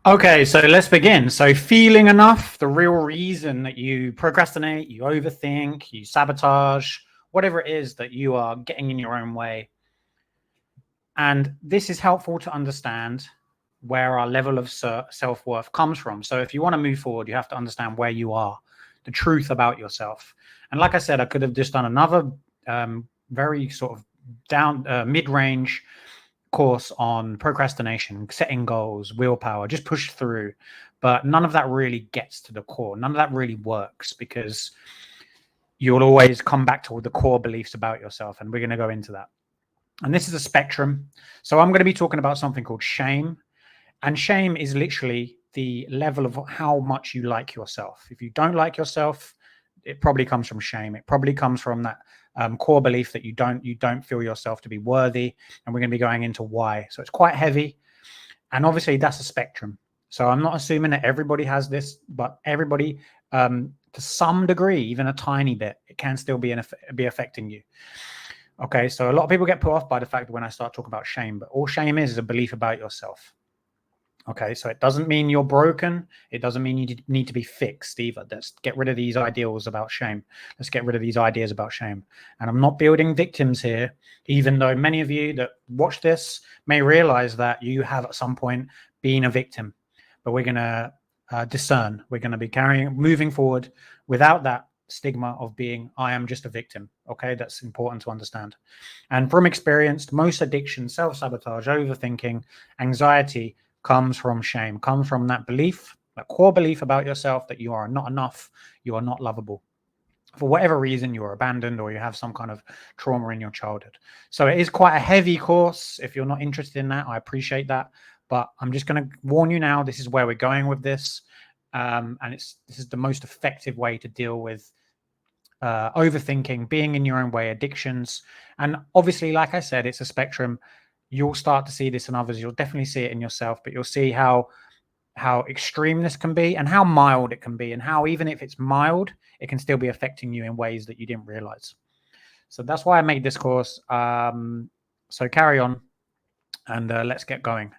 Okay, so let's begin. So feeling enough, the real reason that you procrastinate, you overthink, you sabotage, whatever it is that you are getting in your own way. And this is helpful to understand where our level of self-worth comes from. So if you want to move forward, you have to understand where you are, the truth about yourself. And like I said, I could have just done another very sort of down mid-range course on procrastination, setting goals, willpower, just push through. But none of that really gets to the core. None of that really works because you'll always come back to all the core beliefs about yourself. And we're going to go into that. And this is a spectrum. So I'm going to be talking about something called shame. And shame is literally the level of how much you like yourself. If you don't like yourself, it probably comes from shame. It probably comes from that core belief that you don't feel yourself to be worthy. And we're going to be going into why. So it's quite heavy. And obviously that's a spectrum. So I'm not assuming that everybody has this, but everybody, to some degree, even a tiny bit, it can still be affecting you. Okay, so a lot of people get put off by the fact that when I start talking about shame, but all shame is a belief about yourself. Okay, so it doesn't mean you're broken. It doesn't mean you need to be fixed either. Let's get rid of these ideals about shame. Let's get rid of these ideas about shame. And I'm not building victims here, even though many of you that watch this may realize that you have at some point been a victim. But we're going to discern. We're going to be moving forward without that stigma of being, I am just a victim. Okay, that's important to understand. And from experience, most addiction, self-sabotage, overthinking, anxiety comes from shame, comes from that belief, that core belief about yourself that you are not enough, you are not lovable. For whatever reason, you are abandoned or you have some kind of trauma in your childhood. So it is quite a heavy course. If you're not interested in that, I appreciate that. But I'm just going to warn you now, this is where we're going with this. And this is the most effective way to deal with overthinking, being in your own way, addictions. And obviously, like I said, it's a spectrum. You'll start to see this in others. You'll definitely see it in yourself, but you'll see how extreme this can be and how mild it can be, and how even if it's mild, it can still be affecting you in ways that you didn't realize. So that's why I made this course. So carry on and let's get going.